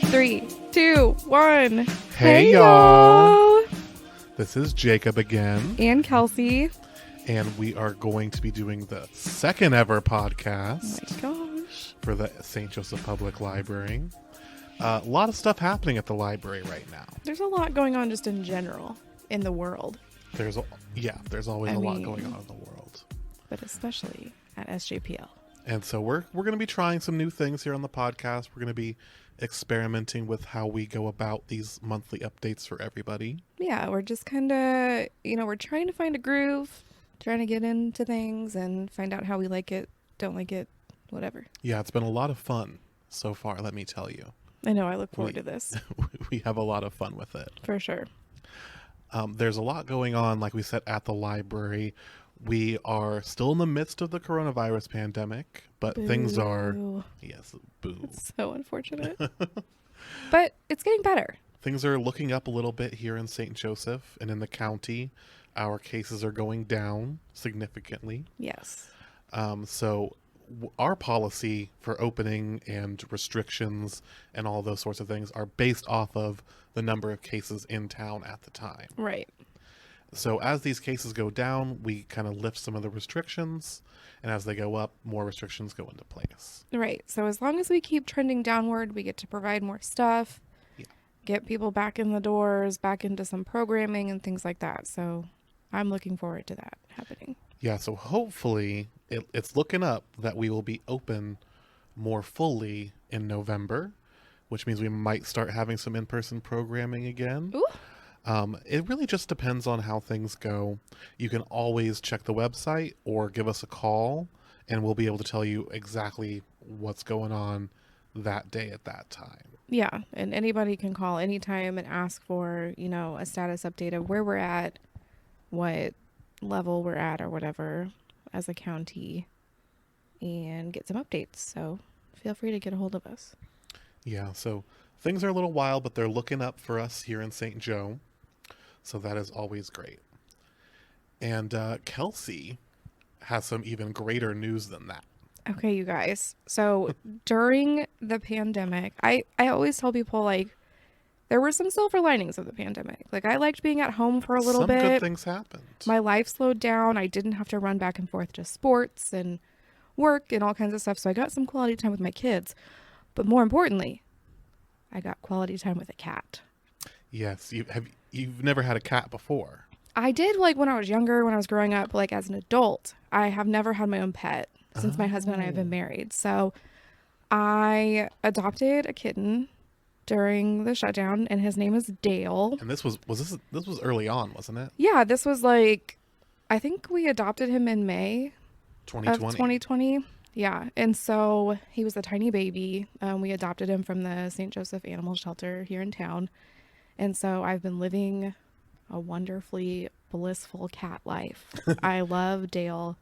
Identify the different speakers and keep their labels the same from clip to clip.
Speaker 1: Three, two, one.
Speaker 2: Hey, y'all. This is Jacob again.
Speaker 1: And Kelsey.
Speaker 2: And we are going to be doing the second ever podcast.
Speaker 1: Oh my gosh.
Speaker 2: For the St. Joseph Public Library. A lot of stuff happening at the library right now.
Speaker 1: There's a lot going on just in general in the world.
Speaker 2: There's always a lot going on in the world.
Speaker 1: But especially at SJPL.
Speaker 2: And so we're going to be trying some new things here on the podcast. We're going to be experimenting with how we go about these monthly updates for everybody.
Speaker 1: Yeah, we're just kind of, we're trying to find a groove, trying to get into things and find out how we like it, don't like it, whatever.
Speaker 2: Yeah, it's been a lot of fun so far, let me tell you.
Speaker 1: I know, I look forward to this.
Speaker 2: We have a lot of fun with it.
Speaker 1: For sure.
Speaker 2: There's a lot going on, like we said, at the library. We are still in the midst of the coronavirus pandemic, but things are, yes, boo.
Speaker 1: It's so unfortunate. But it's getting better.
Speaker 2: Things are looking up a little bit here in St. Joseph and in the county. Our cases are going down significantly.
Speaker 1: Yes.
Speaker 2: So our policy for opening and restrictions and all those sorts of things are based off of the number of cases in town at the time.
Speaker 1: Right.
Speaker 2: So as these cases go down, we kind of lift some of the restrictions, and as they go up, more restrictions go into place.
Speaker 1: Right. So as long as we keep trending downward, we get to provide more stuff, get people back in the doors, back into some programming and things like that. So I'm looking forward to that happening.
Speaker 2: Yeah, so hopefully it's looking up that we will be open more fully in November, which means we might start having some in-person programming again.
Speaker 1: Ooh.
Speaker 2: It really just depends on how things go. You can always check the website or give us a call, and we'll be able to tell you exactly what's going on that day at that time.
Speaker 1: Yeah, and anybody can call anytime and ask for, a status update of where we're at, what level we're at or whatever as a county, and get some updates. So feel free to get a hold of us.
Speaker 2: Yeah, so things are a little wild, but they're looking up for us here in St. Joe. So that is always great. And Kelsey has some even greater news than that.
Speaker 1: Okay, you guys. So during the pandemic, I always tell people, there were some silver linings of the pandemic. I liked being at home for a little bit.
Speaker 2: Some good things happened.
Speaker 1: My life slowed down. I didn't have to run back and forth to sports and work and all kinds of stuff. So I got some quality time with my kids. But more importantly, I got quality time with a cat.
Speaker 2: Yes. You've never had a cat before.
Speaker 1: I did when I was younger, when I was growing up, as an adult. I have never had my own pet since my husband and I have been married. So I adopted a kitten during the shutdown, and his name is Dale.
Speaker 2: And this was early on, wasn't it?
Speaker 1: Yeah, this was I think we adopted him in May
Speaker 2: 2020.
Speaker 1: of 2020. Yeah, and so he was a tiny baby. We adopted him from the St. Joseph Animal Shelter here in town. And so I've been living a wonderfully blissful cat life. I love Dale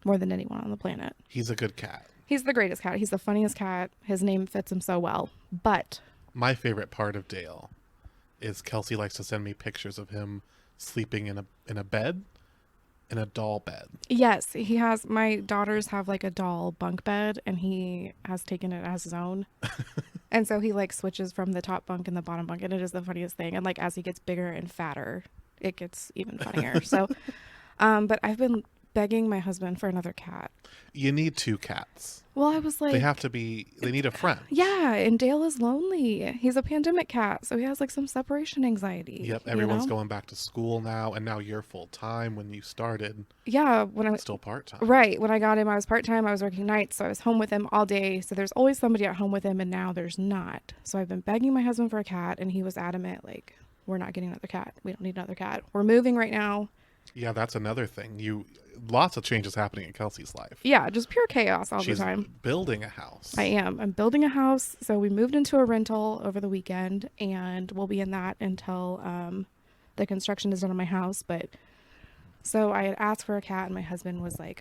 Speaker 1: more than anyone on the planet.
Speaker 2: He's a good cat.
Speaker 1: He's the greatest cat. He's the funniest cat. His name fits him so well. But
Speaker 2: my favorite part of Dale is Kelsey likes to send me pictures of him sleeping in a bed, in a doll bed.
Speaker 1: Yes, he has. My daughters have a doll bunk bed, and he has taken it as his own. And so he switches from the top bunk and the bottom bunk, and it is the funniest thing. And as he gets bigger and fatter, it gets even funnier. So, but I've been begging my husband for another cat.
Speaker 2: You need two cats.
Speaker 1: Well, I was
Speaker 2: they need a friend.
Speaker 1: Yeah, and Dale is lonely. He's a pandemic cat, so he has some separation anxiety.
Speaker 2: Yep, everyone's going back to school now, and now you're full time. When you started,
Speaker 1: yeah, when I was
Speaker 2: still part time.
Speaker 1: Right, when I got him, I was part time. I was working nights, so I was home with him all day. So there's always somebody at home with him, and now there's not. So I've been begging my husband for a cat, and he was adamant, we're not getting another cat. We don't need another cat. We're moving right now. Yeah,
Speaker 2: that's another thing. Lots of changes happening in Kelsey's life.
Speaker 1: Yeah, just pure chaos all the time.
Speaker 2: She's building a house.
Speaker 1: I am. I'm building a house. So we moved into a rental over the weekend, and we'll be in that until the construction is done on my house. But so I had asked for a cat, and my husband was a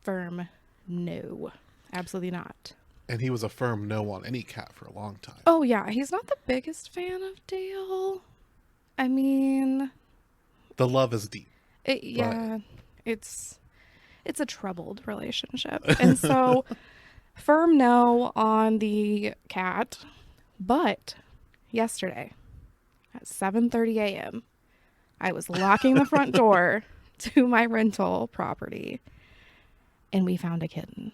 Speaker 1: firm no, absolutely not.
Speaker 2: And he was a firm no on any cat for a long time.
Speaker 1: Oh yeah, he's not the biggest fan of Dale. I mean,
Speaker 2: the love is deep.
Speaker 1: Yeah, it's It's a troubled relationship. And so firm no on the cat. But yesterday at 7:30 a.m., I was locking the front door to my rental property and we found a kitten.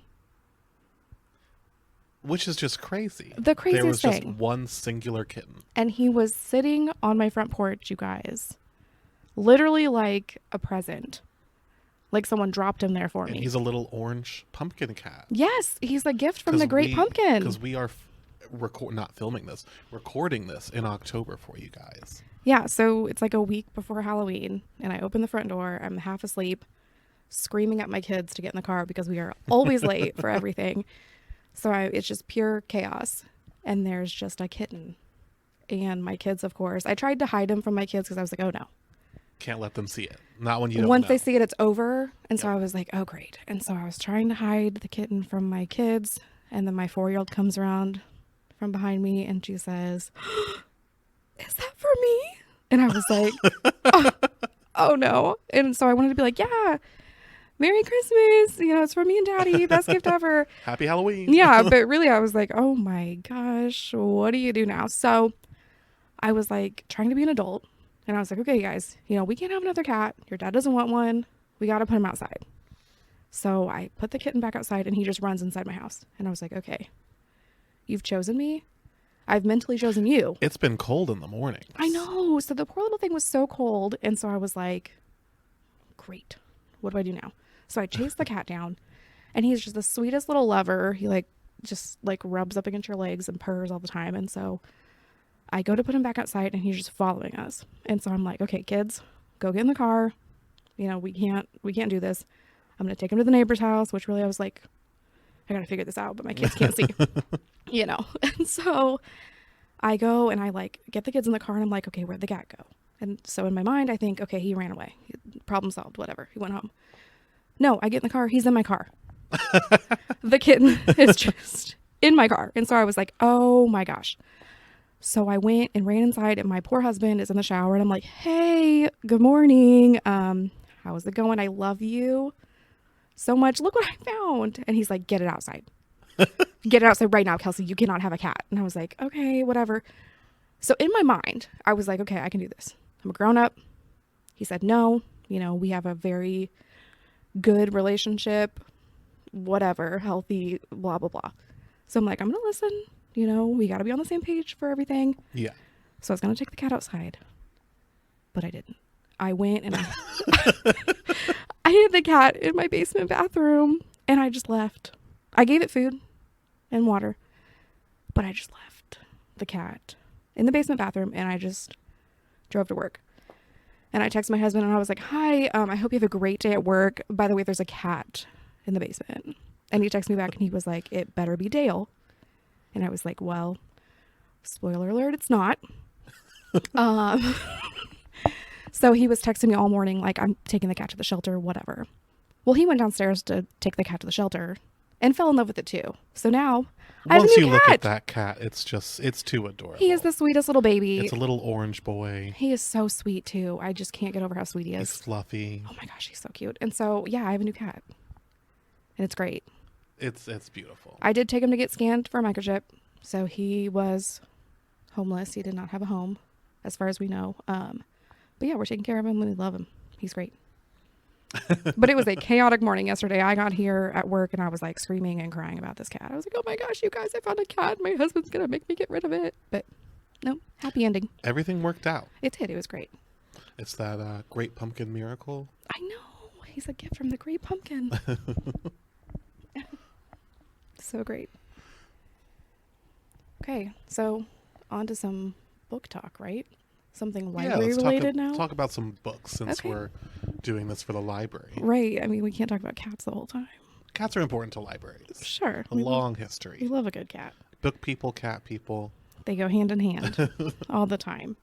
Speaker 2: Which is just crazy.
Speaker 1: The craziest
Speaker 2: There was
Speaker 1: thing.
Speaker 2: just one singular kitten.
Speaker 1: And he was sitting on my front porch, you guys. Literally like a present. Like someone dropped him there for
Speaker 2: And
Speaker 1: me.
Speaker 2: he's a little orange pumpkin cat.
Speaker 1: Yes, he's a gift from the Great Pumpkin.
Speaker 2: Because we are recording this in October for you guys.
Speaker 1: Yeah, so it's like a week before Halloween, and I open the front door. I'm half asleep, screaming at my kids to get in the car because we are always late for everything. So it's just pure chaos. And there's just a kitten. And my kids, of course. I tried to hide him from my kids because I was like, oh no.
Speaker 2: Can't let them see it. Not when you don't
Speaker 1: Once
Speaker 2: know.
Speaker 1: they see it, it's over. And so I was like, oh, great. And so I was trying to hide the kitten from my kids. And then my 4-year-old comes around from behind me and she says, is that for me? And I was like, oh no. And so I wanted to be like, yeah, Merry Christmas. You know, it's from me and Daddy. Best gift ever.
Speaker 2: Happy Halloween.
Speaker 1: Yeah. But really, I was like, oh my gosh, what do you do now? So I was like trying to be an adult. And I was like, okay, guys, you know, we can't have another cat. Your dad doesn't want one. We got to put him outside. So I put the kitten back outside and he just runs inside my house. And I was like, okay, you've chosen me. I've mentally chosen you.
Speaker 2: It's been cold in the mornings.
Speaker 1: I know. So the poor little thing was so cold. And so I was like, great. What do I do now? So I chased the cat down and he's just the sweetest little lover. He just rubs up against your legs and purrs all the time. And so I go to put him back outside and he's just following us. And so I'm like, okay, kids, go get in the car. You know, we can't do this. I'm going to take him to the neighbor's house, which really I was like, I got to figure this out, but my kids can't see, you know? And so I go and I get the kids in the car and I'm like, okay, where'd the cat go? And so in my mind, I think, okay, he ran away. Problem solved, whatever. He went home. No, I get in the car. He's in my car. The kitten is just in my car. And so I was like, oh my gosh. So I went and ran inside and my poor husband is in the shower and I'm like, hey, good morning. How's it going? I love you so much. Look what I found. And he's like, get it outside. Get it outside right now, Kelsey. You cannot have a cat. And I was like, okay, whatever. So in my mind, I was like, okay, I can do this. I'm a grown up. He said, no, you know, we have a very good relationship, whatever, healthy, blah, blah, blah. So I'm like, I'm going to listen. You know, we got to be on the same page for everything.
Speaker 2: Yeah.
Speaker 1: So I was going to take the cat outside, but I didn't. I went and I hid the cat in my basement bathroom and I just left. I gave it food and water, but I just left the cat in the basement bathroom and I just drove to work. And I texted my husband and I was like, hi, I hope you have a great day at work. By the way, there's a cat in the basement. And he texted me back and he was like, it better be Dale. And I was like, well, spoiler alert, it's not. So he was texting me all morning, like, I'm taking the cat to the shelter, whatever. Well, he went downstairs to take the cat to the shelter and fell in love with it too. So now I have a
Speaker 2: Once
Speaker 1: new
Speaker 2: you look
Speaker 1: cat.
Speaker 2: at that cat, it's too adorable.
Speaker 1: He is the sweetest little baby.
Speaker 2: It's a little orange boy.
Speaker 1: He is so sweet too. I just can't get over how sweet he is.
Speaker 2: He's fluffy.
Speaker 1: Oh my gosh, he's so cute. And so, yeah, I have a new cat. And it's great.
Speaker 2: It's beautiful.
Speaker 1: I did take him to get scanned for a microchip. So he was homeless. He did not have a home, as far as we know. But yeah, we're taking care of him and we love him. He's great. But it was a chaotic morning yesterday. I got here at work and I was like screaming and crying about this cat. I was like, oh my gosh, you guys, I found a cat. My husband's going to make me get rid of it. But no, happy ending.
Speaker 2: Everything worked out.
Speaker 1: It did. It was great.
Speaker 2: It's that Great Pumpkin miracle.
Speaker 1: I know. He's a gift from the Great Pumpkin. So great. Okay, so on to some book talk, right? Something library related now?
Speaker 2: Talk about some books since
Speaker 1: Okay.
Speaker 2: we're doing this for the library.
Speaker 1: Right. I mean, we can't talk about cats the whole time.
Speaker 2: Cats are important to libraries.
Speaker 1: Sure.
Speaker 2: A long history.
Speaker 1: We love a good cat.
Speaker 2: Book people, cat people.
Speaker 1: They go hand in hand all the time.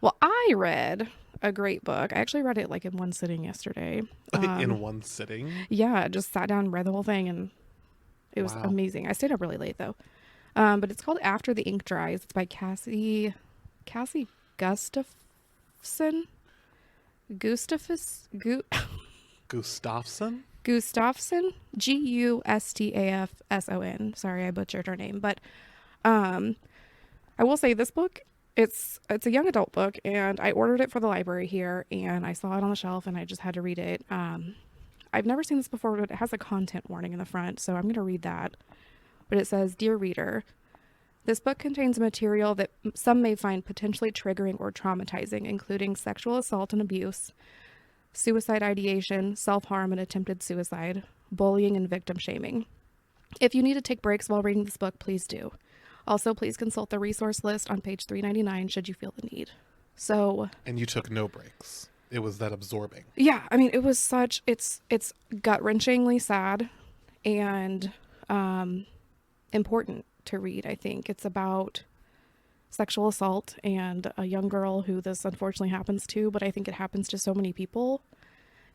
Speaker 1: Well, I read a great book. I actually read it like in one sitting yesterday.
Speaker 2: In one sitting.
Speaker 1: Yeah, just sat down, read the whole thing, and it was
Speaker 2: Wow.
Speaker 1: amazing. I stayed up really late though. But it's called After the Ink Dries. It's by Cassie Gustafson.
Speaker 2: Gustafson?
Speaker 1: Gustafson, Gustafson. Sorry, I butchered her name, but I will say this book, it's a young adult book, and I ordered it for the library here, and I saw it on the shelf, and I just had to read it. I've never seen this before, but it has a content warning in the front, so I'm going to read that. But it says, "Dear reader, this book contains material that some may find potentially triggering or traumatizing, including sexual assault and abuse, suicide ideation, self-harm and attempted suicide, bullying, and victim shaming. If you need to take breaks while reading this book, please do. Also, please consult the resource list on page 399 should you feel the need." So...
Speaker 2: And you took no breaks. It was that absorbing.
Speaker 1: Yeah, I mean, it was such... It's gut-wrenchingly sad and important to read, I think. It's about sexual assault and a young girl who this unfortunately happens to, but I think it happens to so many people.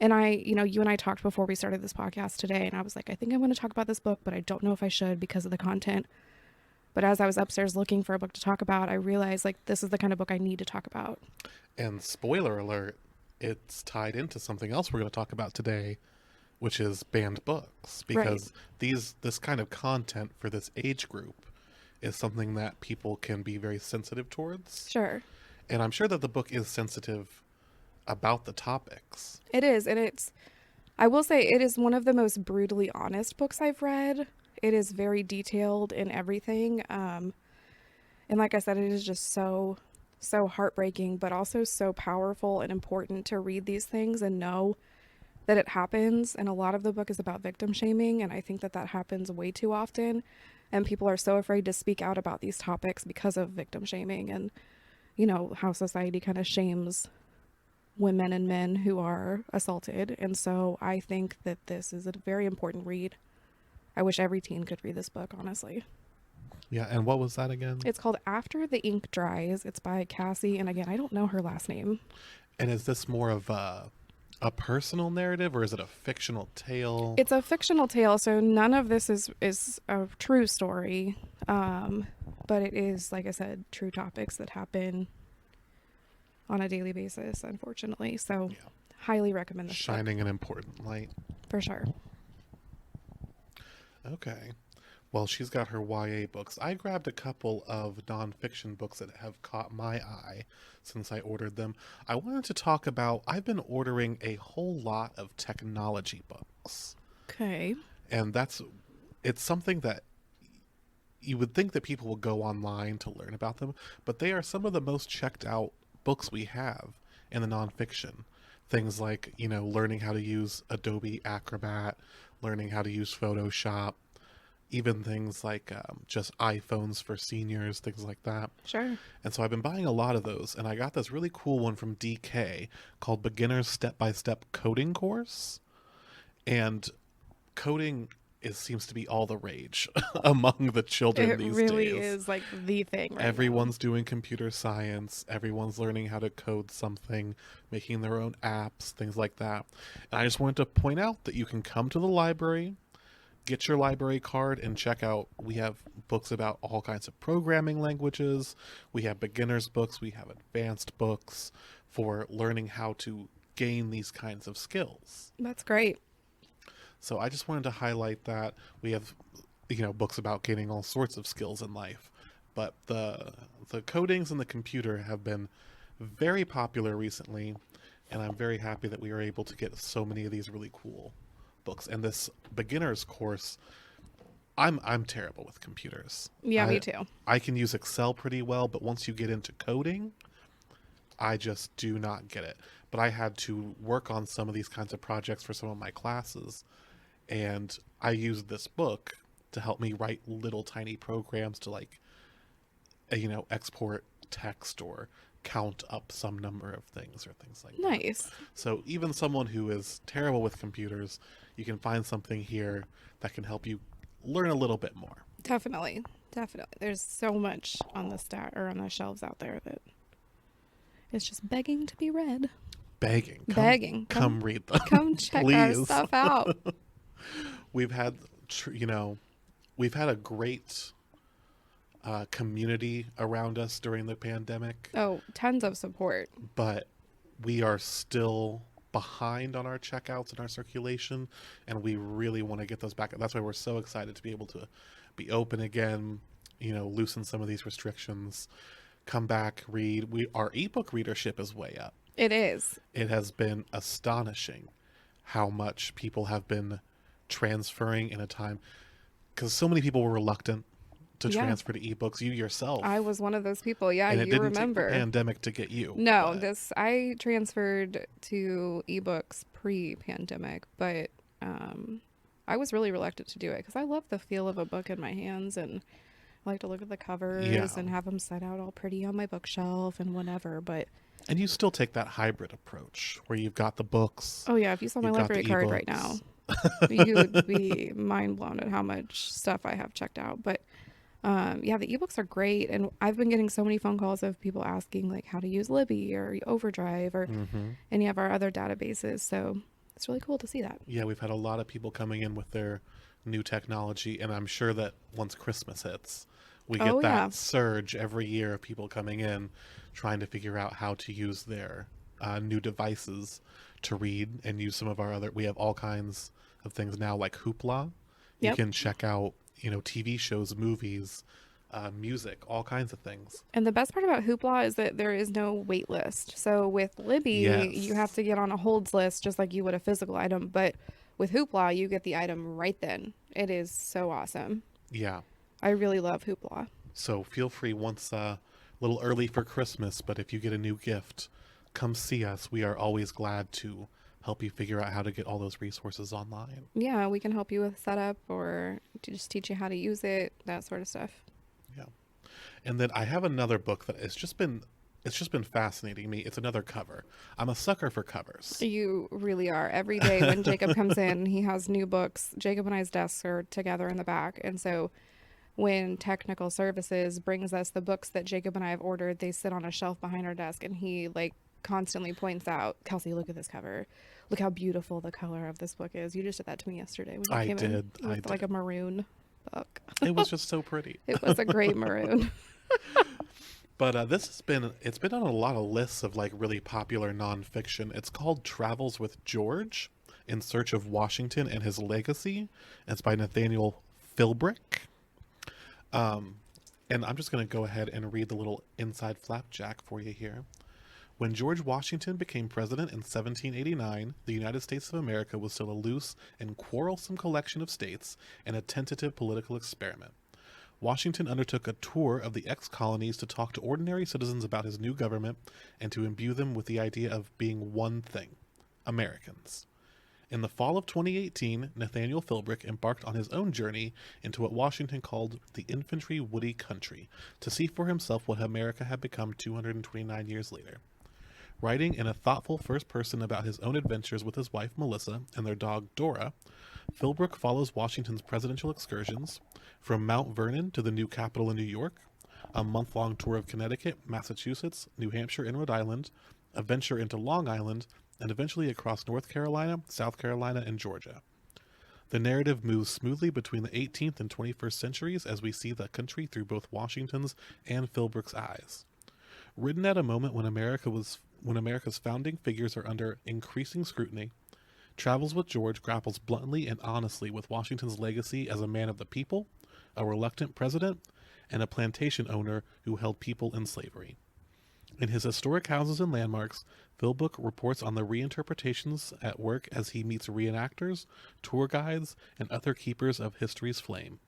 Speaker 1: And you and I talked before we started this podcast today, and I was like, I think I'm going to talk about this book, but I don't know if I should because of the content. But as I was upstairs looking for a book to talk about, I realized, like, this is the kind of book I need to talk about.
Speaker 2: And spoiler alert, it's tied into something else we're going to talk about today, which is banned books. Because this kind of content for this age group is something that people can be very sensitive towards.
Speaker 1: Sure.
Speaker 2: And I'm sure that the book is sensitive about the topics.
Speaker 1: It is. And I will say, it is one of the most brutally honest books I've read. It is very detailed in everything. And like I said, it is just so heartbreaking, but also so powerful and important to read these things and know that it happens. And a lot of the book is about victim shaming. And I think that happens way too often. And people are so afraid to speak out about these topics because of victim shaming and, how society kind of shames women and men who are assaulted. And so I think that this is a very important read. I wish every teen could read this book, honestly.
Speaker 2: Yeah, and what was that again?
Speaker 1: It's called After the Ink Dries. It's by Cassie, and again, I don't know her last name.
Speaker 2: And is this more of a personal narrative, or is it a fictional tale?
Speaker 1: It's a fictional tale, so none of this is a true story. But it is, like I said, true topics that happen on a daily basis, unfortunately. So highly recommend this
Speaker 2: Shining
Speaker 1: book.
Speaker 2: an important light.
Speaker 1: For sure.
Speaker 2: Okay. Well, she's got her YA books. I grabbed a couple of nonfiction books that have caught my eye since I ordered them. I wanted to talk about, I've been ordering a whole lot of technology books.
Speaker 1: Okay.
Speaker 2: And it's something that you would think that people will go online to learn about them, but they are some of the most checked out books we have in the nonfiction. Things like, learning how to use Adobe Acrobat, learning how to use Photoshop, even things like just iPhones for seniors, things like that.
Speaker 1: Sure.
Speaker 2: And so I've been buying a lot of those, and I got this really cool one from DK called Beginner's Step-by-Step Coding Course. And coding seems to be all the rage among the children these days.
Speaker 1: It really is like the thing right
Speaker 2: Everyone's doing computer science. Everyone's learning how to code something, making their own apps, things like that. And I just wanted to point out that you can come to the library, get your library card, and check out. We have books about all kinds of programming languages. We have beginners books. We have advanced books for learning how to gain these kinds of skills.
Speaker 1: That's great.
Speaker 2: So I just wanted to highlight that. We have, books about gaining all sorts of skills in life. But the codings and the computer have been very popular recently, and I'm very happy that we are able to get so many of these really cool books. And this beginner's course, I'm terrible with computers.
Speaker 1: Yeah, me too.
Speaker 2: I can use Excel pretty well, but once you get into coding, I just do not get it. But I had to work on some of these kinds of projects for some of my classes, and I used this book to help me write little tiny programs to export text or count up some number of things or things like that.
Speaker 1: Nice.
Speaker 2: So even someone who is terrible with computers, you can find something here that can help you learn a little bit more.
Speaker 1: Definitely. There's so much on the shelves out there that it's just begging to be read.
Speaker 2: Begging. Come read them.
Speaker 1: Come check our stuff out.
Speaker 2: We've had, we've had a great community around us during the pandemic.
Speaker 1: Oh, tons of support.
Speaker 2: But we are still behind on our checkouts and our circulation, and we really want to get those back. That's why we're so excited to be able to be open again, loosen some of these restrictions, come back, read. Our ebook readership is way up.
Speaker 1: It is.
Speaker 2: It has been astonishing how much people have been transferring in a time, because so many people were reluctant to transfer to ebooks. You yourself.
Speaker 1: I was one of those people. Yeah,
Speaker 2: and it didn't
Speaker 1: remember.
Speaker 2: Take the pandemic to get you.
Speaker 1: No, I transferred to ebooks pre-pandemic, but I was really reluctant to do it because I love the feel of a book in my hands, and I like to look at the covers and have them set out all pretty on my bookshelf and whatever.
Speaker 2: And you still take that hybrid approach where you've got the books.
Speaker 1: Oh yeah, if you saw my library card right now, you would be mind blown at how much stuff I have checked out. But the ebooks are great, and I've been getting so many phone calls of people asking like how to use Libby or Overdrive or any of our other databases. So it's really cool to see that.
Speaker 2: Yeah, we've had a lot of people coming in with their new technology, and I'm sure that once Christmas hits, we get that surge every year of people coming in trying to figure out how to use their new devices to read and use some of our other. We have all kinds of things now like Hoopla. You can check out TV shows, movies, music, all kinds of things.
Speaker 1: And the best part about Hoopla is that there is no wait list. So with Libby, you have to get on a holds list just like you would a physical item. But with Hoopla, you get the item right then. It is so awesome.
Speaker 2: Yeah.
Speaker 1: I really love Hoopla.
Speaker 2: So feel free once a little early for Christmas, but if you get a new gift, come see us. We are always glad to help you figure out how to get all those resources online.
Speaker 1: Yeah, we can help you with setup or to just teach you how to use it, that sort of stuff.
Speaker 2: Yeah. And then I have another book that it's just been fascinating me. It's another cover. I'm a sucker for covers.
Speaker 1: You really are. Every day when Jacob comes in, he has new books. Jacob and I's desks are together in the back. And so when technical services brings us the books that Jacob and I have ordered, they sit on a shelf behind our desk, and he constantly points out, Kelsey, look at this cover. Look how beautiful the color of this book is. You just did that to me yesterday when you came in with like a maroon book.
Speaker 2: It was just so pretty.
Speaker 1: It was a great maroon.
Speaker 2: But it's been on a lot of lists of really popular nonfiction. It's called Travels with George: In Search of Washington and His Legacy. And it's by Nathaniel Philbrick. And I'm just going to go ahead and read the little inside flapjack for you here. When George Washington became president in 1789, the United States of America was still a loose and quarrelsome collection of states and a tentative political experiment. Washington undertook a tour of the ex-colonies to talk to ordinary citizens about his new government and to imbue them with the idea of being one thing: Americans. In the fall of 2018, Nathaniel Philbrick embarked on his own journey into what Washington called the infantry woody country to see for himself what America had become 229 years later. Writing in a thoughtful first person about his own adventures with his wife Melissa and their dog Dora, Philbrick follows Washington's presidential excursions from Mount Vernon to the new Capitol in New York, a month-long tour of Connecticut, Massachusetts, New Hampshire, and Rhode Island, a venture into Long Island, and eventually across North Carolina, South Carolina, and Georgia. The narrative moves smoothly between the 18th and 21st centuries as we see the country through both Washington's and Philbrick's eyes. Written at a moment when America's founding figures are under increasing scrutiny, Travels with George grapples bluntly and honestly with Washington's legacy as a man of the people, a reluctant president, and a plantation owner who held people in slavery. In his historic houses and landmarks, Philbrick reports on the reinterpretations at work as he meets reenactors, tour guides, and other keepers of history's flame.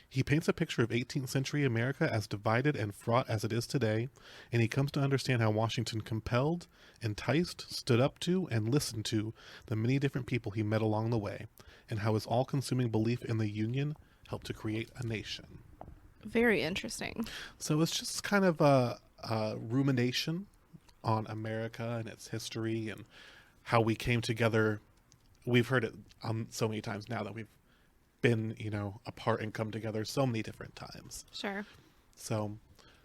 Speaker 2: He paints a picture of 18th century America as divided and fraught as it is today, and he comes to understand how Washington compelled, enticed, stood up to, and listened to the many different people he met along the way, and how his all-consuming belief in the Union helped to create a nation.
Speaker 1: Very interesting.
Speaker 2: So it's just kind of a rumination on America and its history and how we came together. We've heard it so many times now that we've been, apart and come together so many different times.
Speaker 1: Sure.
Speaker 2: So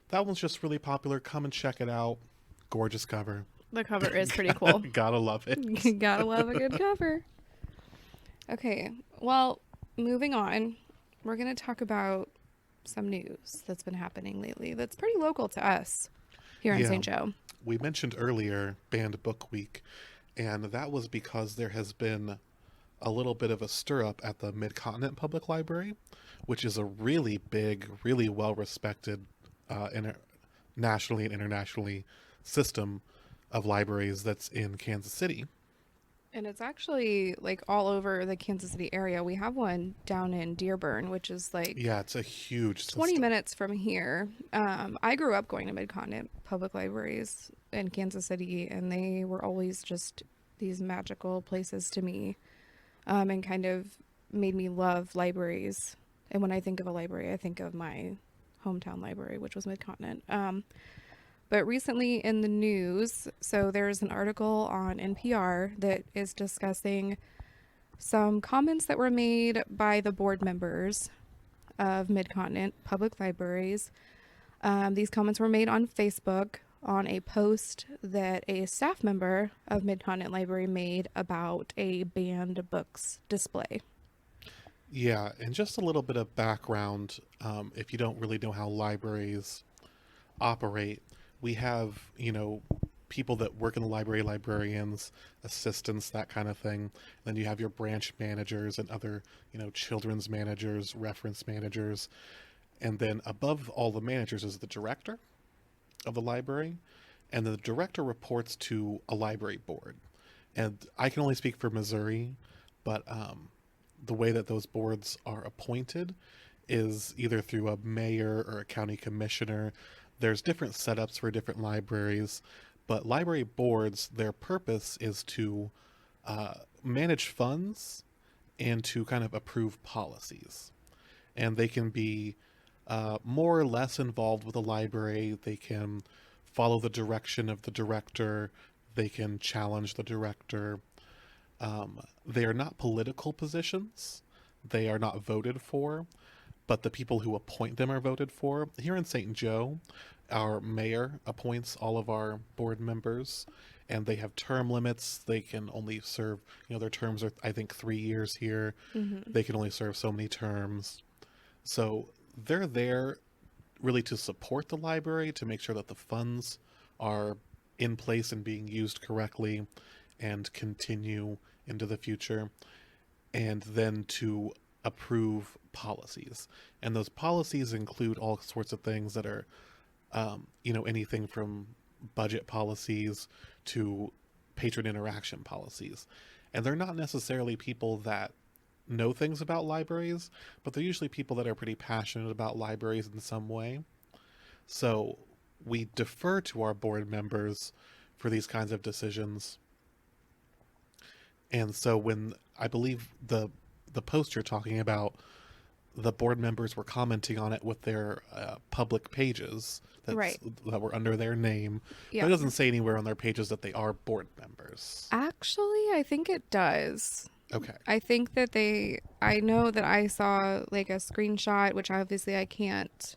Speaker 2: that one's just really popular. Come and check it out. Gorgeous cover.
Speaker 1: The cover is pretty cool.
Speaker 2: Gotta love it.
Speaker 1: Gotta love a good cover. Okay. Well, moving on, we're going to talk about some news that's been happening lately that's pretty local to us here in St. Joe.
Speaker 2: We mentioned earlier Banned Book Week, And that was because there has been a little bit of a stir up at the Mid-Continent Public Library, which is a really big, really well-respected nationally and internationally system of libraries that's in Kansas City.
Speaker 1: And it's actually like all over the Kansas City area. We have one down in Dearborn, which is like
Speaker 2: Yeah, it's a huge
Speaker 1: 20
Speaker 2: system.
Speaker 1: minutes from here. I grew up going to Mid-Continent public libraries in Kansas City, and they were always just these magical places to me, and kind of made me love libraries. And when I think of a library, I think of my hometown library, which was Mid-Continent. But recently in the news, so there's an article on NPR that is discussing some comments that were made by the board members of Mid-Continent Public Libraries. These comments were made on Facebook on a post that a staff member of Mid-Continent Library made about a banned books display.
Speaker 2: Yeah, and just a little bit of background, if you don't really know how libraries operate, we have, people that work in the library, librarians, assistants, that kind of thing. Then you have your branch managers and other, children's managers, reference managers. And then above all the managers is the director of the library. And the director reports to a library board. And I can only speak for Missouri, but the way that those boards are appointed is either through a mayor or a county commissioner. There's different setups for different libraries, but library boards, their purpose is to manage funds and to kind of approve policies. And they can be more or less involved with the library. They can follow the direction of the director. They can challenge the director. They are not political positions. They are not voted for, but the people who appoint them are voted for. Here in St. Joe, our mayor appoints all of our board members, and they have term limits. They can only serve, their terms are, I think, 3 years here.
Speaker 1: Mm-hmm.
Speaker 2: They can only serve so many terms. So they're there really to support the library, to make sure that the funds are in place and being used correctly and continue into the future, and then to approve policies. And those policies include all sorts of things that are, anything from budget policies to patron interaction policies. And they're not necessarily people that know things about libraries, but they're usually people that are pretty passionate about libraries in some way. So we defer to our board members for these kinds of decisions. And so when I believe the post you're talking about, the board members were commenting on it with their public pages
Speaker 1: Right.
Speaker 2: that were under their name.
Speaker 1: Yeah.
Speaker 2: But it doesn't say anywhere on their pages that they are board members.
Speaker 1: Actually, I think it does.
Speaker 2: Okay.
Speaker 1: I think that I know that I saw like a screenshot, which obviously I can't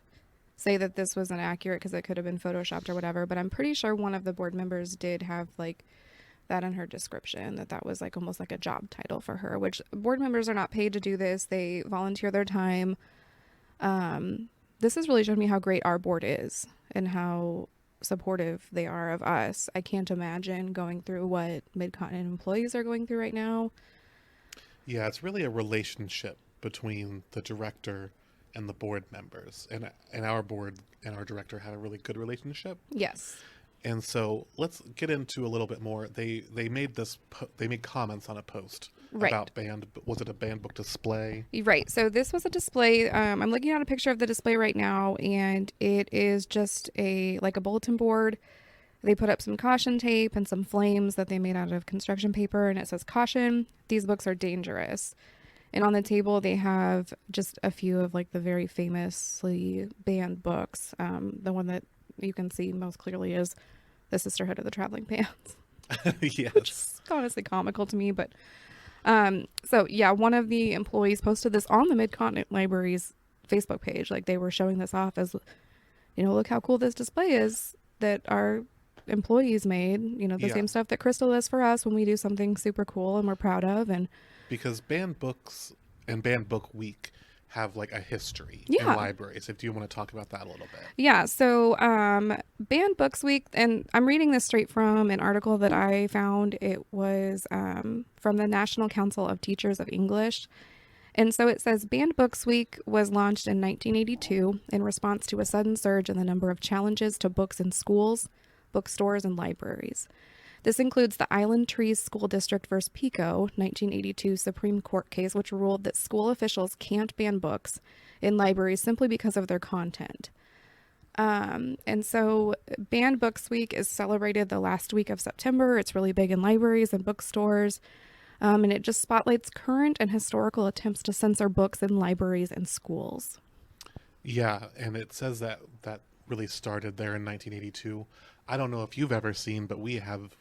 Speaker 1: say that this was inaccurate because it could have been photoshopped or whatever, but I'm pretty sure one of the board members did have like that in her description, that was like almost like a job title for her, which board members are not paid to do this. They volunteer their time. This has really shown me how great our board is and how supportive they are of us. I can't imagine going through what Mid-Continent employees are going through right now.
Speaker 2: Yeah, it's really a relationship between the director and the board members. And our board and our director had a really good relationship.
Speaker 1: Yes.
Speaker 2: And so let's get into a little bit more. They made they made comments on a post
Speaker 1: Right.
Speaker 2: about was it a banned book display?
Speaker 1: Right. So this was a display. I'm looking at a picture of the display right now, and it is just like a bulletin board. They put up some caution tape and some flames that they made out of construction paper, and it says, "Caution, these books are dangerous." And on the table, they have just a few of like the very famously banned books. The one that you can see most clearly is The Sisterhood of the Traveling Pants.
Speaker 2: Yes.
Speaker 1: Which is honestly comical to me, but so yeah, one of the employees posted this on the Mid-Continent Library's Facebook page. Like they were showing this off as, look how cool this display is that our employees made, the
Speaker 2: Yeah.
Speaker 1: same stuff that Crystal does for us when we do something super cool and we're proud of. And
Speaker 2: Because banned books and banned book week have like a history in
Speaker 1: Yeah.
Speaker 2: libraries. If you want to talk about that a little bit.
Speaker 1: Yeah, so Banned Books Week, and I'm reading this straight from an article that I found. It was from the National Council of Teachers of English. And so it says Banned Books Week was launched in 1982 in response to a sudden surge in the number of challenges to books in schools, bookstores, and libraries. This includes the Island Trees School District versus Pico 1982 Supreme Court case, which ruled that school officials can't ban books in libraries simply because of their content. And so Banned Books Week is celebrated the last week of September. It's really big in libraries and bookstores. And it just spotlights current and historical attempts to censor books in libraries and schools.
Speaker 2: Yeah, and it says that really started there in 1982. I don't know if you've ever seen, but we have,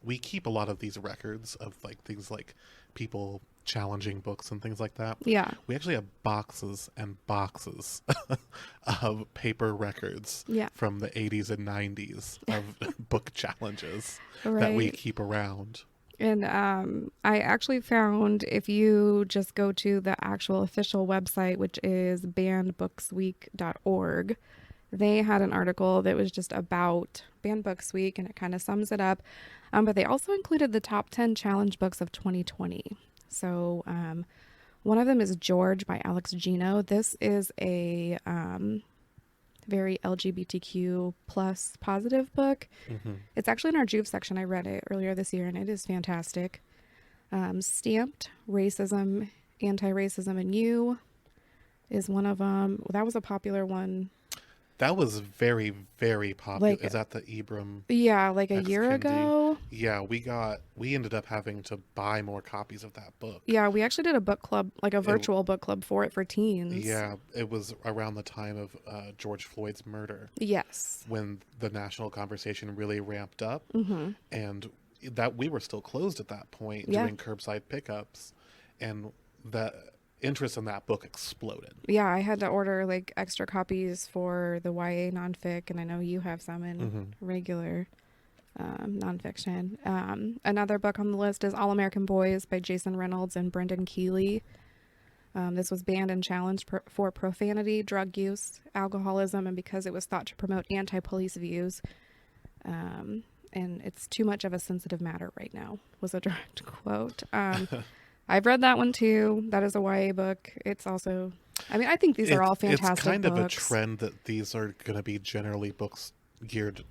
Speaker 2: we keep a lot of these records of like things like people challenging books and things like that.
Speaker 1: Yeah.
Speaker 2: We actually have boxes and boxes of paper records from the 80s and 90s of book challenges that we keep around.
Speaker 1: And I actually found, if you just go to the actual official website, which is bannedbooksweek.org, they had an article that was just about Banned Books Week, and it kind of sums it up. But they also included the top 10 challenge books of 2020. So one of them is George by Alex Gino. This is a very LGBTQ plus positive book. Mm-hmm. It's actually in our Juve section. I read it earlier this year, and it is fantastic. Stamped, Racism, Anti-Racism and You is one of them. That was a popular one.
Speaker 2: That was very, very popular.
Speaker 1: Like,
Speaker 2: is that the Ibram?
Speaker 1: Yeah, like a year ago.
Speaker 2: Yeah, we ended up having to buy more copies of that book.
Speaker 1: Yeah, we actually did a book club, like a virtual book club for it for teens.
Speaker 2: Yeah, it was around the time of George Floyd's murder.
Speaker 1: Yes.
Speaker 2: When the national conversation really ramped up.
Speaker 1: Mm-hmm.
Speaker 2: And that we were still closed at that point doing curbside pickups. And the interest in that book exploded.
Speaker 1: Yeah, I had to order like extra copies for the YA nonfic, and I know you have some in regular nonfiction. Another book on the list is All American Boys by Jason Reynolds and Brendan Keeley. This was banned and challenged for profanity, drug use, alcoholism, and because it was thought to promote anti-police views. And it's too much of a sensitive matter right now, was a direct quote. I've read that one too. That is a YA book. It's also, I mean, I think these are all fantastic books.
Speaker 2: It's kind of a trend that these are going to be generally books geared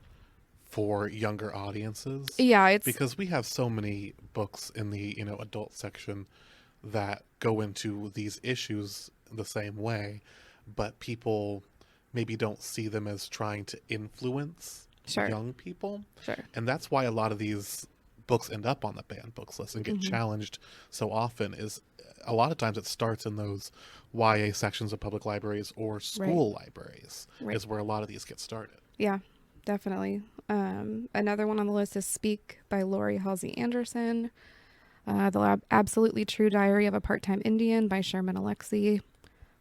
Speaker 2: for younger audiences.
Speaker 1: Yeah, it's
Speaker 2: because we have so many books in the, adult section that go into these issues the same way, but people maybe don't see them as trying to influence young people.
Speaker 1: Sure.
Speaker 2: And that's why a lot of these books end up on the banned books list and get challenged so often. Is a lot of times it starts in those YA sections of public libraries or school libraries is where a lot of these get started. Yeah,
Speaker 1: definitely. Another one on the list is Speak by Laurie, Halsey Anderson. The Absolutely True Diary of a Part-Time Indian by Sherman Alexie.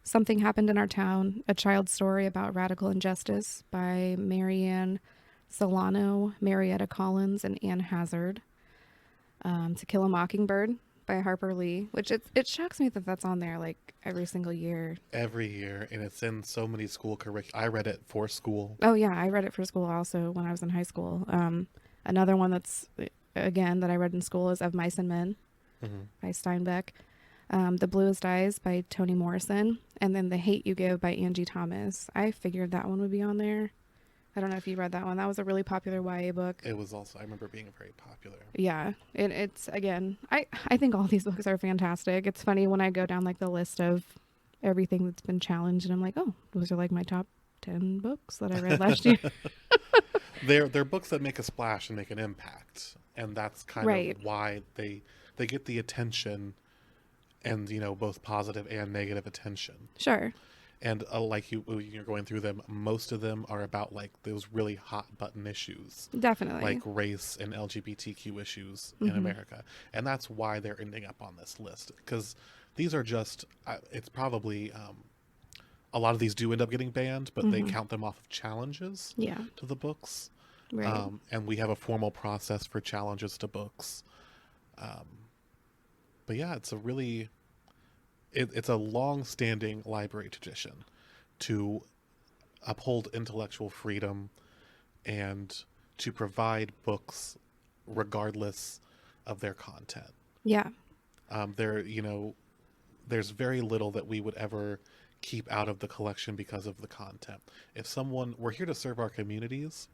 Speaker 1: Something Happened in Our Town, a child's story about radical injustice by Marianne Solano, Marietta Collins, and Ann Hazard. To Kill a Mockingbird by Harper Lee, which it shocks me that that's on there like every single year.
Speaker 2: Every year, and it's in so many school curricula. I read it for school.
Speaker 1: Oh yeah, I read it for school also when I was in high school. Another one that's, again, that I read in school is Of Mice and Men by Steinbeck. The Bluest Eyes by Toni Morrison, and then The Hate You Give by Angie Thomas. I figured that one would be on there. I don't know if you read that one. That was a really popular YA book.
Speaker 2: It was also, I remember being very popular.
Speaker 1: Yeah. It's, again, I think all these books are fantastic. It's funny when I go down like the list of everything that's been challenged, and I'm like, oh, those are like my top 10 books that I read last year.
Speaker 2: They're books that make a splash and make an impact. And that's kind of why they get the attention and, both positive and negative attention.
Speaker 1: Sure.
Speaker 2: And like you're going through them, most of them are about like those really hot button issues.
Speaker 1: Definitely.
Speaker 2: Like race and LGBTQ issues in America. And that's why they're ending up on this list. Because these are just, it's probably, a lot of these do end up getting banned, but they count them off of challenges to the books.
Speaker 1: Right.
Speaker 2: And we have a formal process for challenges to books. But yeah, it's a really it's a long-standing library tradition to uphold intellectual freedom and to provide books regardless of their content.
Speaker 1: Yeah.
Speaker 2: There's very little that we would ever keep out of the collection because of the content. We're here to serve our communities,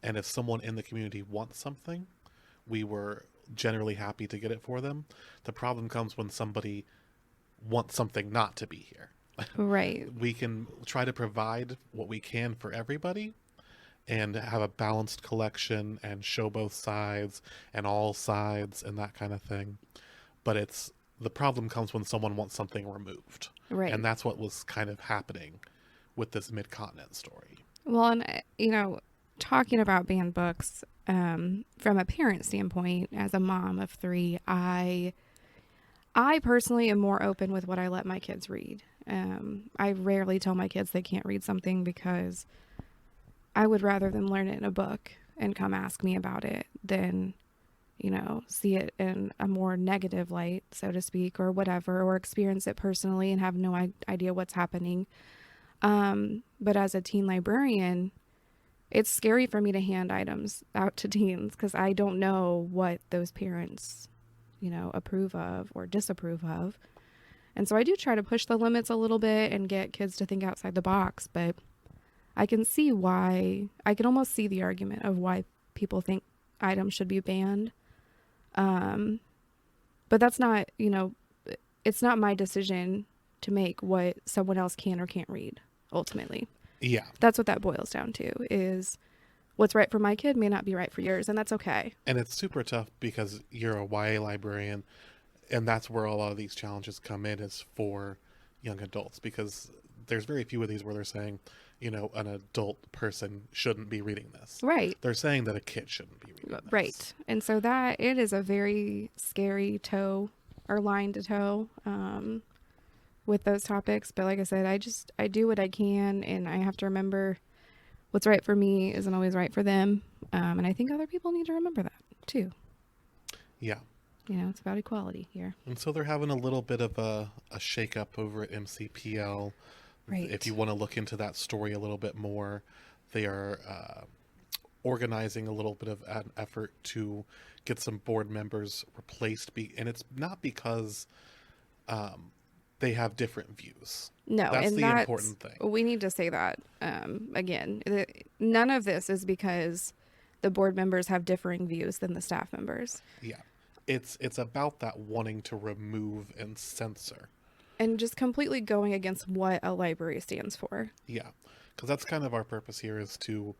Speaker 2: and if someone in the community wants something, we were generally happy to get it for them. The problem comes when somebody wants something not to be here.
Speaker 1: Right.
Speaker 2: We can try to provide what we can for everybody and have a balanced collection and show both sides and all sides and that kind of thing. But the problem comes when someone wants something removed.
Speaker 1: Right.
Speaker 2: And that's what was kind of happening with this Mid-Continent story.
Speaker 1: Well, and talking about banned books, from a parent standpoint, as a mom of 3, I personally am more open with what I let my kids read. I rarely tell my kids they can't read something because I would rather them learn it in a book and come ask me about it than, see it in a more negative light, so to speak, or whatever, or experience it personally and have no idea what's happening. But as a teen librarian, it's scary for me to hand items out to teens because I don't know what those parents, approve of or disapprove of. And so I do try to push the limits a little bit and get kids to think outside the box, but I can almost see the argument of why people think items should be banned. But that's not, it's not my decision to make what someone else can or can't read, ultimately.
Speaker 2: Yeah.
Speaker 1: That's what that boils down to, is what's right for my kid may not be right for yours, and that's okay.
Speaker 2: And it's super tough because you're a YA librarian, and that's where a lot of these challenges come in, is for young adults, because there's very few of these where they're saying, an adult person shouldn't be reading this.
Speaker 1: Right.
Speaker 2: They're saying that a kid shouldn't be reading this.
Speaker 1: Right. And so that it is a very scary line to toe with those topics. But like I said, I do what I can, and I have to remember what's right for me isn't always right for them. And I think other people need to remember that too.
Speaker 2: Yeah.
Speaker 1: It's about equality here.
Speaker 2: And so they're having a little bit of a shake-up over at MCPL.
Speaker 1: Right.
Speaker 2: If you want to look into that story a little bit more, they are organizing a little bit of an effort to get some board members replaced. And it's not because they have different views.
Speaker 1: No,
Speaker 2: that's the important thing.
Speaker 1: We need to say that again. None of this is because the board members have differing views than the staff members.
Speaker 2: Yeah. It's about that wanting to remove and censor.
Speaker 1: And just completely going against what a library stands for.
Speaker 2: Yeah, because that's kind of our purpose here, is to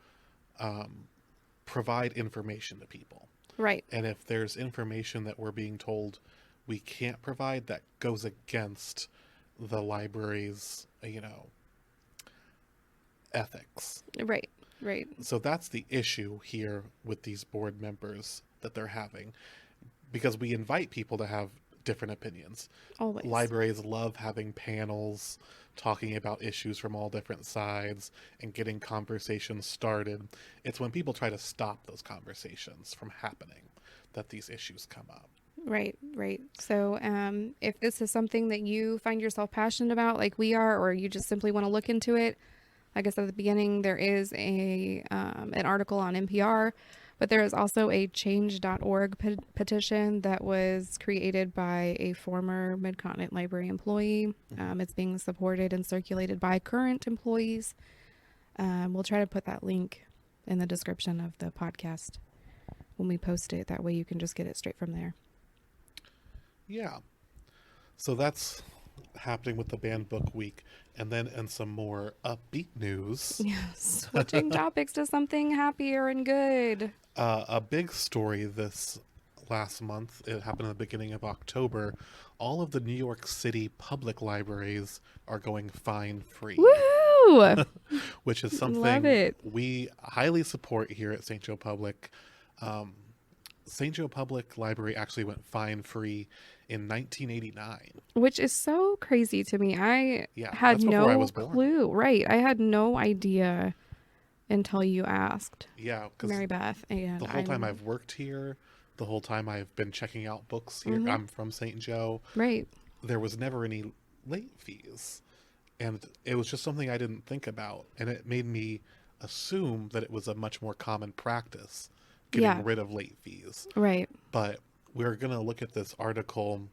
Speaker 2: provide information to people.
Speaker 1: Right.
Speaker 2: And if there's information that we're being told we can't provide that goes against the library's, ethics.
Speaker 1: Right, right.
Speaker 2: So that's the issue here with these board members that they're having, because we invite people to have different opinions.
Speaker 1: Always.
Speaker 2: Libraries love having panels talking about issues from all different sides and getting conversations started. It's when people try to stop those conversations from happening that these issues come up.
Speaker 1: Right, right. So if this is something that you find yourself passionate about like we are, or you just simply want to look into it, like I said at the beginning, there is an article on NPR. But there is also a change.org petition that was created by a former Mid-Continent Library employee. It's being supported and circulated by current employees. We'll try to put that link in the description of the podcast when we post it. That way you can just get it straight from there.
Speaker 2: Yeah. So that's happening with the banned book week. And then in some more upbeat news.
Speaker 1: Yes, switching topics to something happier and good.
Speaker 2: A big story this last month, it happened at the beginning of October. All of the New York City public libraries are going fine-free.
Speaker 1: Woohoo!
Speaker 2: Which is something
Speaker 1: Love it.
Speaker 2: We highly support here at St. Joe Public. St. Joe Public Library actually went fine-free in 1989. Which
Speaker 1: is so crazy to me. I had
Speaker 2: that's before I was born.
Speaker 1: Clue. Right. I had no idea until you asked.
Speaker 2: Yeah, because
Speaker 1: Mary Beth. And
Speaker 2: the whole time I've worked here, the whole time I've been checking out books here, I'm from St. Joe.
Speaker 1: Right.
Speaker 2: There was never any late fees. And it was just something I didn't think about. And it made me assume that it was a much more common practice
Speaker 1: Yeah.
Speaker 2: getting rid of late fees.
Speaker 1: Right.
Speaker 2: But we're going to look at this article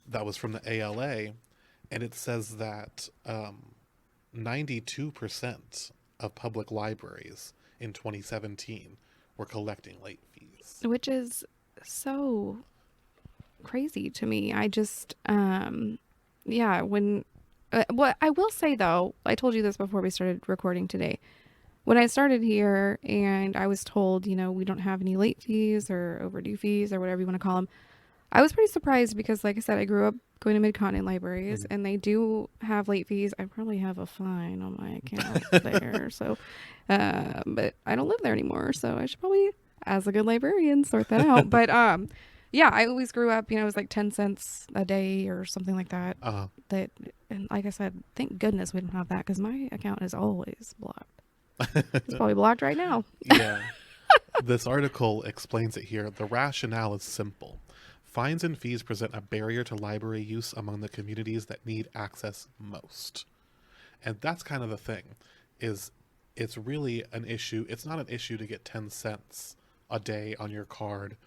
Speaker 2: that was from the ALA, and it says that 92% of public libraries in 2017 were collecting late fees.
Speaker 1: Which is so crazy to me. I just, yeah, when, what I will say though, I told you this before we started recording today. When I started here and I was told, you know, we don't have any late fees or overdue fees or whatever you want to call them, I was pretty surprised because, like I said, I grew up going to mid-continent libraries and they do have late fees. I probably have a fine on my account there. So, but I don't live there anymore. So I should probably, as a good librarian, sort that out. But, yeah, I always grew up, you know, it was like 10 cents a day or something like that. And like I said, thank goodness we don't have that because my account is always blocked. It's probably blocked right now.
Speaker 2: Yeah. This article explains it here. The rationale is simple. Fines and fees present a barrier to library use among the communities that need access most. And that's kind of the thing, is it's really an issue. It's not an issue to get 10 cents a day on your card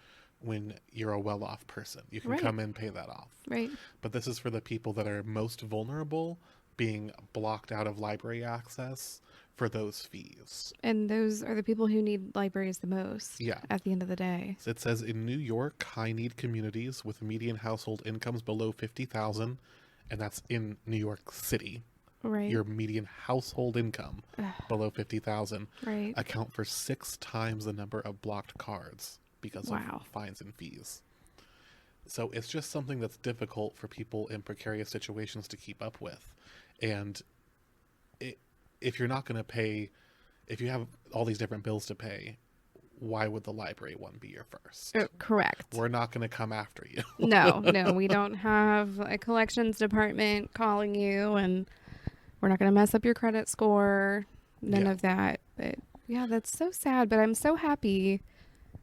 Speaker 2: when you're a well-off person. You can come in, pay that off.
Speaker 1: Right.
Speaker 2: But this is for the people that are most vulnerable, being blocked out of library access for those fees.
Speaker 1: And those are the people who need libraries the most.
Speaker 2: Yeah.
Speaker 1: At the end of the day.
Speaker 2: It says in New York, high-need communities with median household incomes below $50,000, and that's in New York City.
Speaker 1: Right.
Speaker 2: Your median household income below $50,000
Speaker 1: right.
Speaker 2: account for 6 times the number of blocked cards because of fines and fees. So it's just something that's difficult for people in precarious situations to keep up with. And if you're not going to pay, if you have all these different bills to pay, why would the library one be your first?
Speaker 1: Correct.
Speaker 2: We're not going to come after you.
Speaker 1: No, we don't have a collections department calling you, and we're not going to mess up your credit score. None of that. But yeah, that's so sad. But I'm so happy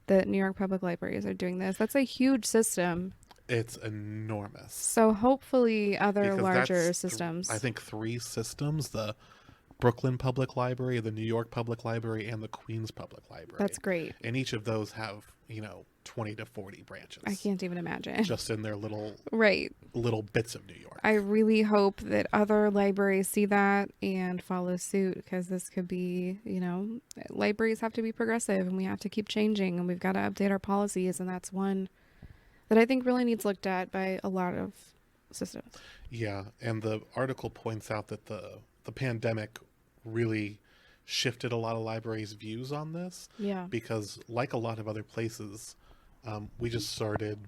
Speaker 1: that New York Public Libraries are doing this. That's a huge system.
Speaker 2: It's enormous.
Speaker 1: So hopefully other
Speaker 2: Because
Speaker 1: larger systems.
Speaker 2: I think 3 systems, the Brooklyn Public Library, the New York Public Library, and the Queens Public Library.
Speaker 1: That's great.
Speaker 2: And each of those have, 20 to 40 branches.
Speaker 1: I can't even imagine.
Speaker 2: Just in their little bits of New York.
Speaker 1: I really hope that other libraries see that and follow suit, because this could be, libraries have to be progressive and we have to keep changing and we've got to update our policies. And that's one that I think really needs looked at by a lot of systems.
Speaker 2: Yeah. And the article points out that the pandemic really shifted a lot of libraries' views on this.
Speaker 1: Yeah.
Speaker 2: Because like a lot of other places, we just started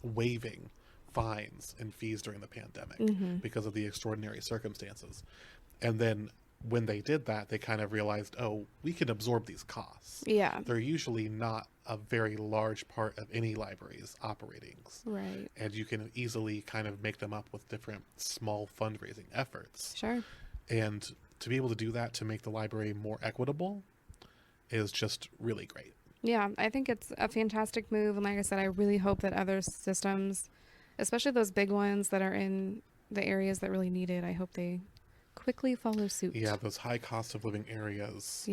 Speaker 2: waiving fines and fees during the pandemic because of the extraordinary circumstances. And then when they did that, they kind of realized, oh, we can absorb these costs.
Speaker 1: Yeah.
Speaker 2: They're usually not a very large part of any library's operatings.
Speaker 1: Right.
Speaker 2: And you can easily kind of make them up with different small fundraising efforts.
Speaker 1: Sure.
Speaker 2: And to be able to do that to make the library more equitable is just really great.
Speaker 1: Yeah, I think it's a fantastic move. And like I said, I really hope that other systems, especially those big ones that are in the areas that really need it, I hope they quickly follow suit.
Speaker 2: Yeah, those high cost of living areas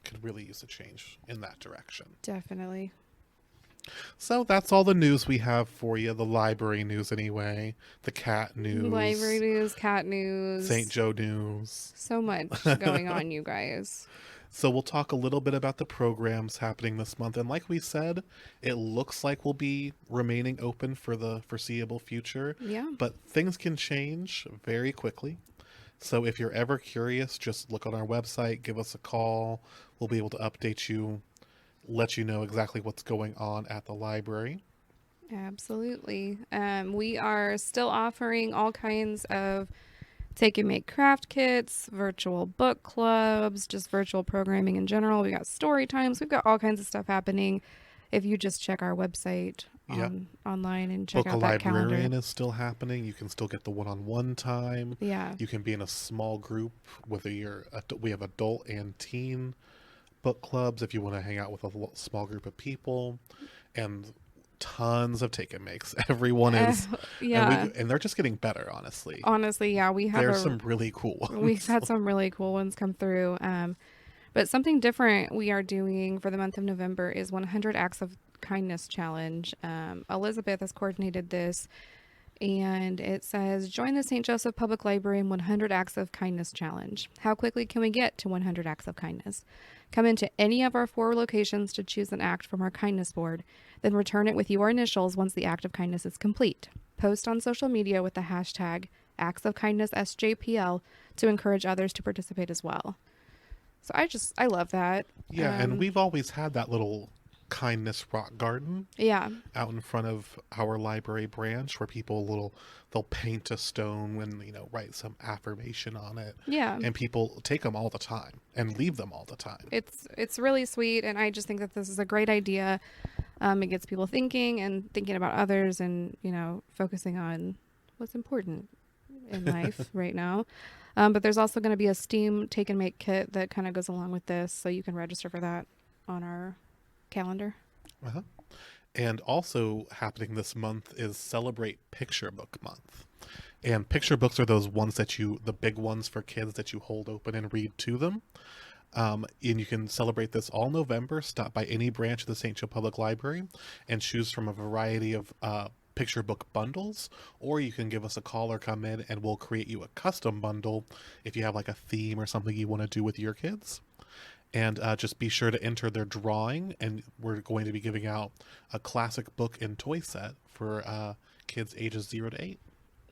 Speaker 2: could really use a change in that direction.
Speaker 1: Definitely.
Speaker 2: So that's all the news we have for you. The library news anyway. The cat news.
Speaker 1: Library news, cat news.
Speaker 2: St. Joe news.
Speaker 1: So much going on, you guys.
Speaker 2: So we'll talk a little bit about the programs happening this month. And like we said, it looks like we'll be remaining open for the foreseeable future.
Speaker 1: Yeah.
Speaker 2: But things can change very quickly. So if you're ever curious, just look on our website, give us a call. We'll be able to update you, let you know exactly what's going on at the library.
Speaker 1: Absolutely. We are still offering all kinds of take and make craft kits, virtual book clubs, just virtual programming in general. We got story times. We've got all kinds of stuff happening. If you just check our website online and check out that calendar. Book a Librarian
Speaker 2: is still happening. You can still get the one-on-one time.
Speaker 1: Yeah.
Speaker 2: You can be in a small group, whether we have adult and teen book clubs if you want to hang out with a small group of people. And tons of take and makes. Everyone is,
Speaker 1: yeah.
Speaker 2: and they're just getting better, honestly.
Speaker 1: Honestly, yeah,
Speaker 2: There's some really cool ones.
Speaker 1: We've had some really cool ones come through. But something different we are doing for the month of November is 100 Acts of Kindness Challenge. Elizabeth has coordinated this, and it says, join the St. Joseph Public Library in 100 Acts of Kindness Challenge. How quickly can we get to 100 acts of kindness? Come into any of our 4 locations to choose an act from our kindness board, then return it with your initials once the act of kindness is complete. Post on social media with the hashtag Acts of Kindness SJPL to encourage others to participate as well. So I love that.
Speaker 2: Yeah, and we've always had that little kindness rock garden.
Speaker 1: Yeah.
Speaker 2: Out in front of our library branch where they'll paint a stone and, write some affirmation on it.
Speaker 1: Yeah.
Speaker 2: And people take them all the time and leave them all the time.
Speaker 1: It's really sweet, and I just think that this is a great idea. It gets people thinking about others and, focusing on what's important in life right now. But there's also going to be a STEAM take and make kit that kind of goes along with this, so you can register for that on our calendar.
Speaker 2: Uh-huh. And also happening this month is Celebrate Picture Book Month. And picture books are those ones the big ones for kids that you hold open and read to them. And you can celebrate this all November. Stop by any branch of the St. Joe Public Library and choose from a variety of picture book bundles, or you can give us a call or come in and we'll create you a custom bundle if you have like a theme or something you want to do with your kids. And just be sure to enter their drawing, and we're going to be giving out a classic book and toy set for kids ages 0 to 8.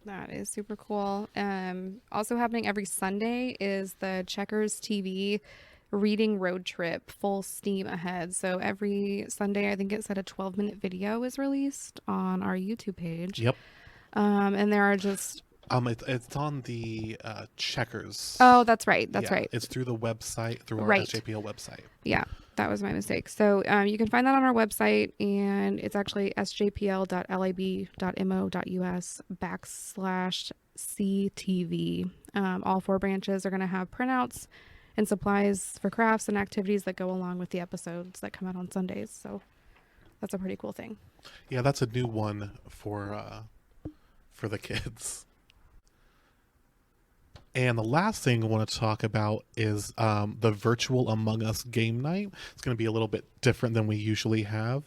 Speaker 1: That is super cool. Also happening every Sunday is the Checkers TV reading road trip, full steam ahead. So every Sunday, I think it said a 12-minute video is released on our YouTube page.
Speaker 2: Yep.
Speaker 1: And there are just...
Speaker 2: it's on the Checkers.
Speaker 1: Oh, that's right. That's right.
Speaker 2: It's through the website, through our SJPL website.
Speaker 1: Yeah, that was my mistake. So you can find that on our website, and it's actually sjpl.lib.mo.us/CTV. All 4 branches are going to have printouts and supplies for crafts and activities that go along with the episodes that come out on Sundays. So that's a pretty cool thing.
Speaker 2: Yeah, that's a new one for the kids. And the last thing I want to talk about is the virtual Among Us game night. It's going to be a little bit different than we usually have.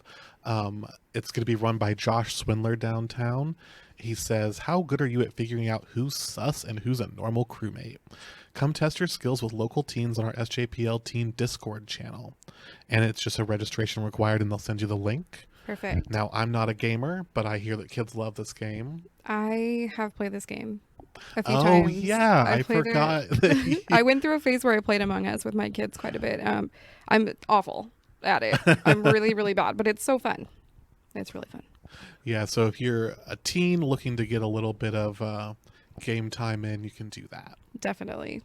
Speaker 2: It's going to be run by Josh Swindler downtown. He says, how good are you at figuring out who's sus and who's a normal crewmate? Come test your skills with local teens on our SJPL Teen Discord channel. And it's just a registration required, and they'll send you the link.
Speaker 1: Perfect.
Speaker 2: Now, I'm not a gamer, but I hear that kids love this game.
Speaker 1: I have played this game a few times.
Speaker 2: Oh, yeah. I forgot.
Speaker 1: I went through a phase where I played Among Us with my kids quite a bit. I'm awful at it. I'm really, really bad, but it's so fun. It's really fun.
Speaker 2: Yeah, so if you're a teen looking to get a little bit of game time in, you can do that.
Speaker 1: Definitely.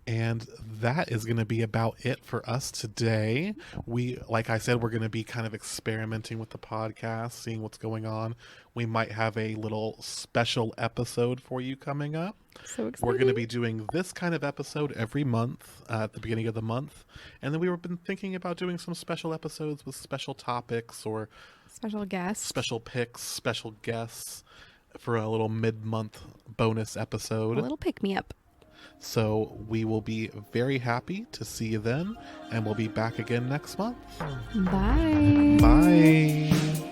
Speaker 2: And that is going to be about it for us today. Like I said, we're going to be kind of experimenting with the podcast, seeing what's going on. We might have a little special episode for you coming up.
Speaker 1: So exciting.
Speaker 2: We're going to be doing this kind of episode every month at the beginning of the month. And then we've been thinking about doing some special episodes with special topics or
Speaker 1: special guests,
Speaker 2: special picks, special guests for a little mid-month bonus episode.
Speaker 1: A little pick-me-up.
Speaker 2: So we will be very happy to see you then, and we'll be back again next month.
Speaker 1: Bye.
Speaker 2: Bye.